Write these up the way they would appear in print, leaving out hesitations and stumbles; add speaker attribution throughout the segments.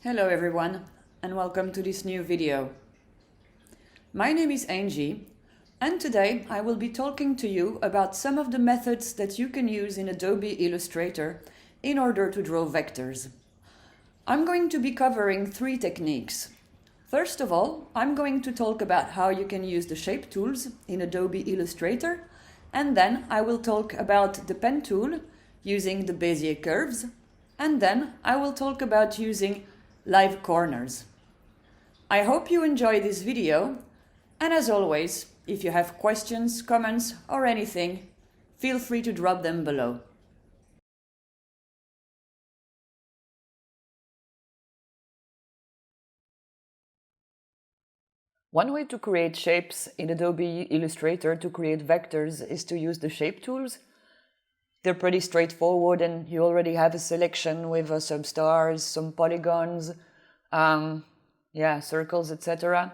Speaker 1: Hello everyone, and welcome to this new video. My name is Angie, and today I will be talking to you about some of the methods that you can use in Adobe Illustrator in order to draw vectors. I'm going to be covering three techniques. First of all, I'm going to talk about how you can use the shape tools in Adobe Illustrator, and then I will talk about the pen tool using the Bézier curves, and then I will talk about using live corners. I hope you enjoy this video, and as always, if you have questions, comments or anything, feel free to drop them below. One way to create shapes in Adobe Illustrator to create vectors is to use the shape tools. They're pretty straightforward and you already have a selection with some stars, some polygons, circles, etc.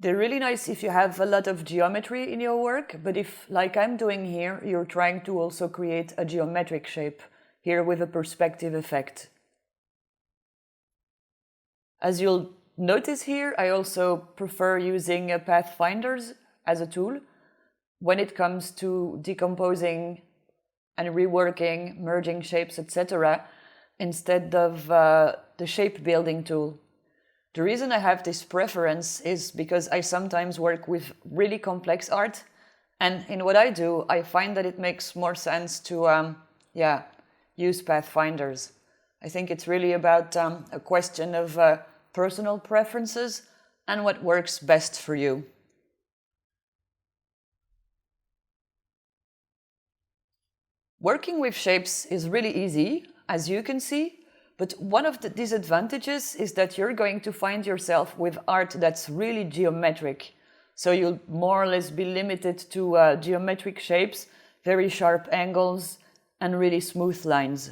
Speaker 1: They're really nice if you have a lot of geometry in your work, but if, like I'm doing here, you're trying to also create a geometric shape, here with a perspective effect. As you'll notice here, I also prefer using Pathfinders as a tool when it comes to decomposing and reworking, merging shapes, etc., instead of the shape building tool. The reason I have this preference is because I sometimes work with really complex art, and in what I do, I find that it makes more sense to use Pathfinders. I think it's really about a question of personal preferences and what works best for you. Working with shapes is really easy, as you can see, but one of the disadvantages is that you're going to find yourself with art that's really geometric. So you'll more or less be limited to geometric shapes, very sharp angles, and really smooth lines.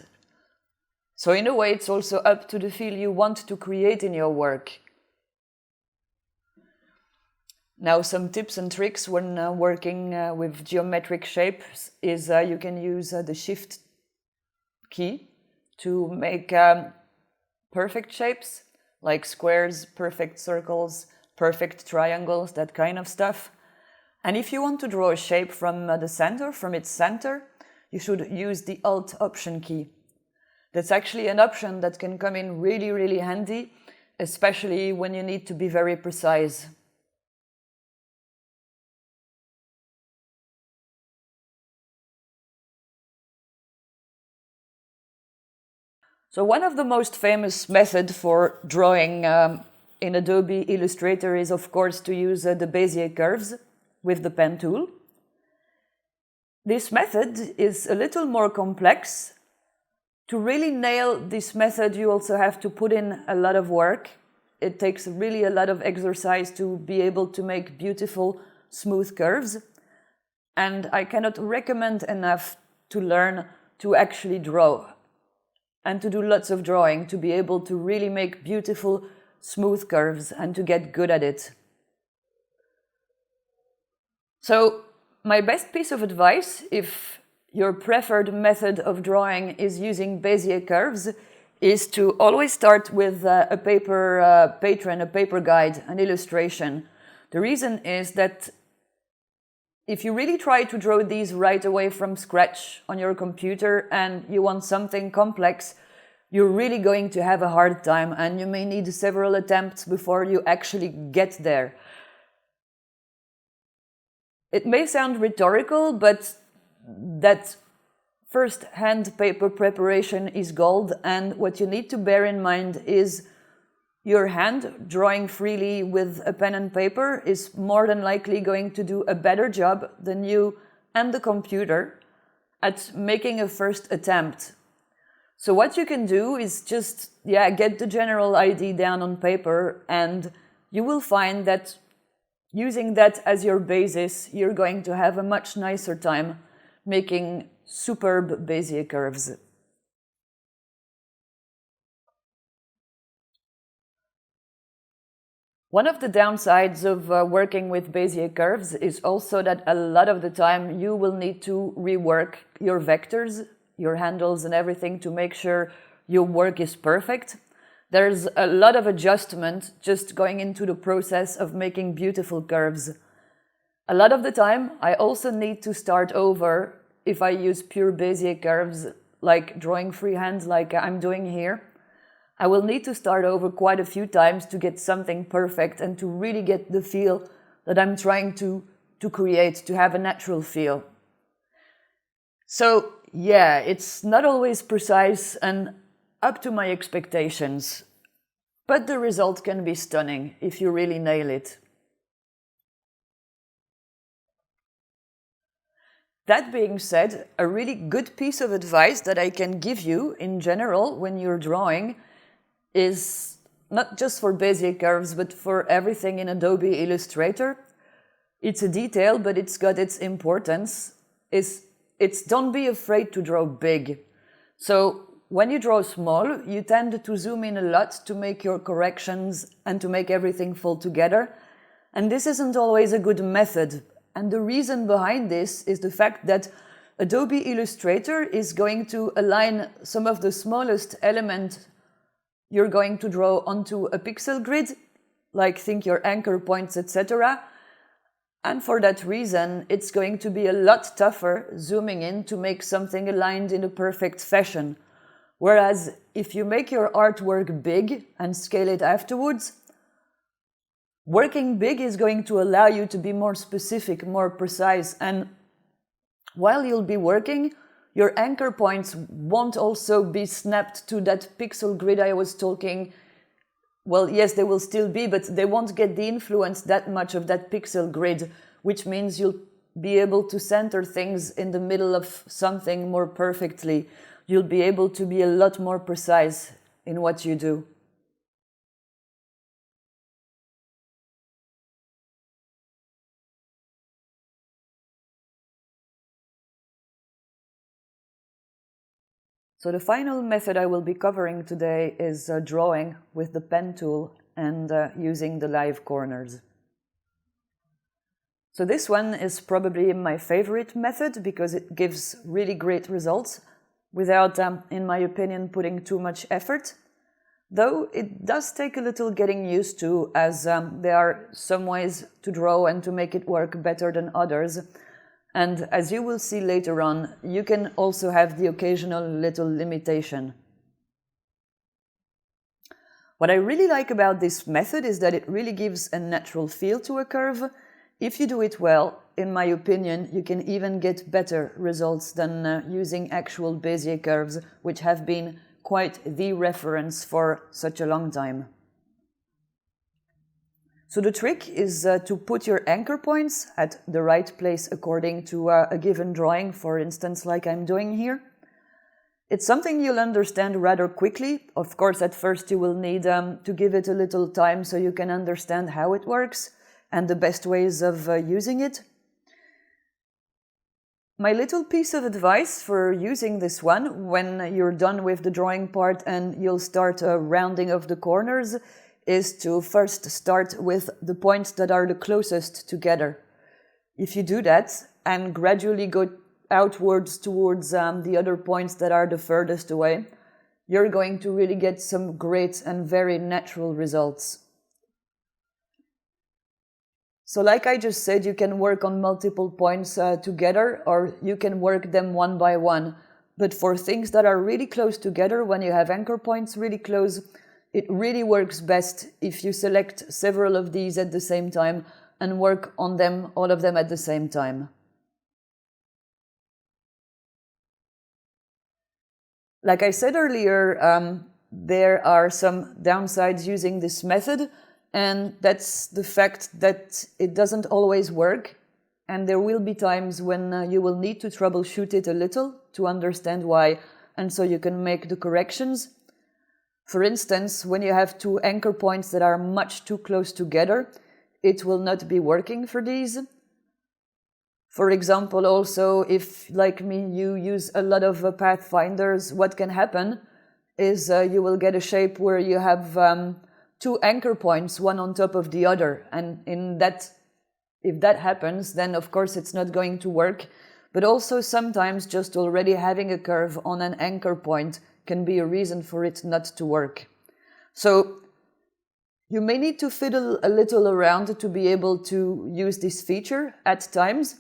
Speaker 1: So in a way, it's also up to the feel you want to create in your work. Now, some tips and tricks when working with geometric shapes is you can use the Shift key to make perfect shapes, like squares, perfect circles, perfect triangles, that kind of stuff. And if you want to draw a shape from its center, you should use the Alt Option key. That's actually an option that can come in really, really handy, especially when you need to be very precise. So one of the most famous methods for drawing in Adobe Illustrator is, of course, to use the Bézier curves with the pen tool. This method is a little more complex. To really nail this method, you also have to put in a lot of work. It takes really a lot of exercise to be able to make beautiful, smooth curves. And I cannot recommend enough to learn to actually draw and to do lots of drawing to be able to really make beautiful, smooth curves and to get good at it. So, my best piece of advice, if your preferred method of drawing is using Bézier curves, is to always start with a paper patron, a paper guide, an illustration. The reason is that if you really try to draw these right away from scratch on your computer and you want something complex, you're really going to have a hard time and you may need several attempts before you actually get there. It may sound rhetorical, but that first-hand paper preparation is gold, and what you need to bear in mind is your hand drawing freely with a pen and paper is more than likely going to do a better job than you and the computer at making a first attempt. So what you can do is just get the general idea down on paper, and you will find that using that as your basis, you're going to have a much nicer time making superb Bézier curves. One of the downsides of working with Bézier curves is also that a lot of the time you will need to rework your vectors, your handles and everything to make sure your work is perfect. There's a lot of adjustment just going into the process of making beautiful curves. A lot of the time, I also need to start over if I use pure Bézier curves, like drawing freehand like I'm doing here. I will need to start over quite a few times to get something perfect and to really get the feel that I'm trying to create, to have a natural feel. So yeah, it's not always precise and up to my expectations, but the result can be stunning if you really nail it. That being said, a really good piece of advice that I can give you in general when you're drawing is not just for Bézier curves, but for everything in Adobe Illustrator. It's a detail, but it's got its importance. It's don't be afraid to draw big. So when you draw small, you tend to zoom in a lot to make your corrections and to make everything fall together. And this isn't always a good method. And the reason behind this is the fact that Adobe Illustrator is going to align some of the smallest elements you're going to draw onto a pixel grid, like think your anchor points, etc. And for that reason, it's going to be a lot tougher zooming in to make something aligned in a perfect fashion. Whereas if you make your artwork big and scale it afterwards, working big is going to allow you to be more specific, more precise, and while you'll be working, your anchor points won't also be snapped to that pixel grid I was talking. Well, yes, they will still be, but they won't get the influence that much of that pixel grid, which means you'll be able to center things in the middle of something more perfectly. You'll be able to be a lot more precise in what you do. So the final method I will be covering today is drawing with the pen tool and using the live corners. So this one is probably my favorite method because it gives really great results without, in my opinion, putting too much effort. Though it does take a little getting used to, as there are some ways to draw and to make it work better than others. And as you will see later on, you can also have the occasional little limitation. What I really like about this method is that it really gives a natural feel to a curve. If you do it well, in my opinion, you can even get better results than using actual Bézier curves, which have been quite the reference for such a long time. So the trick is to put your anchor points at the right place according to a given drawing, for instance, like I'm doing here. It's something you'll understand rather quickly. Of course, at first you will need to give it a little time so you can understand how it works and the best ways of using it. My little piece of advice for using this one, when you're done with the drawing part and you'll start rounding of the corners, is to first start with the points that are the closest together. If you do that and gradually go outwards towards the other points that are the furthest away, you're going to really get some great and very natural results. So like I just said, you can work on multiple points together, or you can work them one by one. But for things that are really close together, when you have anchor points really close, it really works best if you select several of these at the same time and work on them, all of them at the same time. Like I said earlier, there are some downsides using this method, and that's the fact that it doesn't always work, and there will be times when you will need to troubleshoot it a little to understand why, and so you can make the corrections. For instance, when you have two anchor points that are much too close together, it will not be working for these. For example, also, if, like me, you use a lot of Pathfinders, what can happen is you will get a shape where you have two anchor points, one on top of the other. And if that happens, then of course it's not going to work. But also sometimes just already having a curve on an anchor point can be a reason for it not to work. So you may need to fiddle a little around to be able to use this feature at times.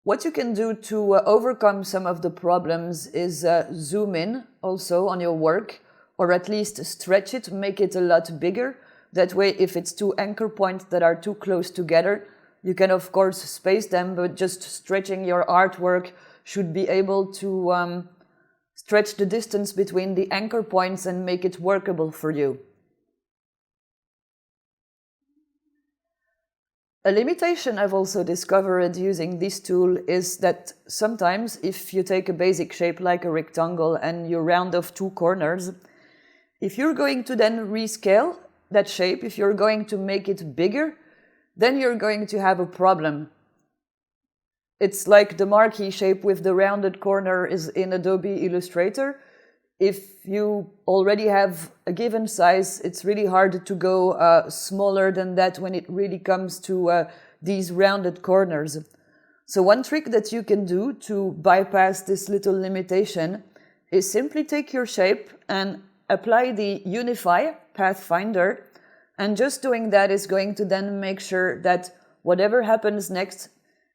Speaker 1: What you can do to overcome some of the problems is zoom in also on your work, or at least stretch it, make it a lot bigger. That way, if it's two anchor points that are too close together, you can of course space them, but just stretching your artwork should be able to stretch the distance between the anchor points and make it workable for you. A limitation I've also discovered using this tool is that sometimes if you take a basic shape like a rectangle and you round off two corners, if you're going to then rescale that shape, if you're going to make it bigger, then you're going to have a problem. It's like the marquee shape with the rounded corner is in Adobe Illustrator. If you already have a given size, it's really hard to go smaller than that when it really comes to these rounded corners. So one trick that you can do to bypass this little limitation is simply take your shape and apply the Unify Pathfinder, and just doing that is going to then make sure that whatever happens next,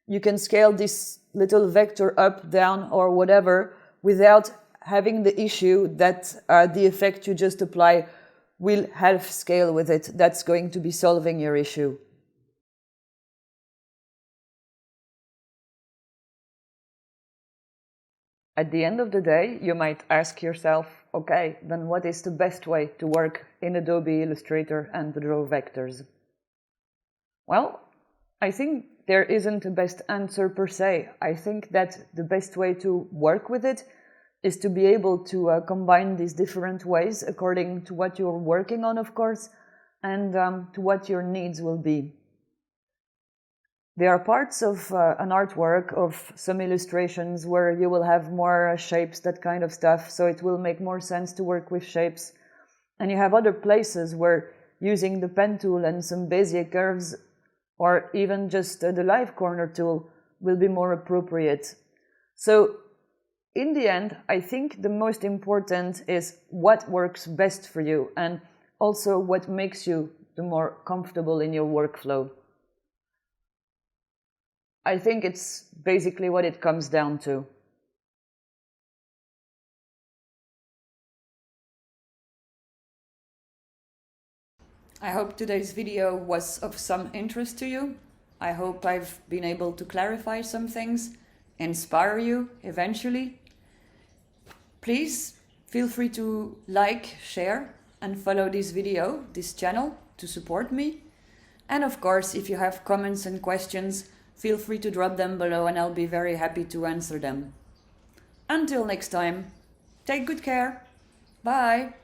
Speaker 1: you can scale this little vector up, down, or whatever without having the issue that the effect you just apply will half scale with it. That's going to be solving your issue. At the end of the day, you might ask yourself, okay, then what is the best way to work in Adobe Illustrator and draw vectors? Well, I think there isn't a best answer per se. I think that the best way to work with it is to be able to combine these different ways according to what you're working on, of course, and to what your needs will be. There are parts of an artwork, of some illustrations, where you will have more shapes, that kind of stuff, so it will make more sense to work with shapes. And you have other places where using the pen tool and some Bézier curves, or even just the live corner tool, will be more appropriate. So in the end, I think the most important is what works best for you, and also what makes you the more comfortable in your workflow. I think it's basically what it comes down to. I hope today's video was of some interest to you. I hope I've been able to clarify some things, inspire you eventually. Please feel free to like, share, and follow this video, this channel, to support me. And of course, if you have comments and questions, feel free to drop them below and I'll be very happy to answer them. Until next time, take good care. Bye.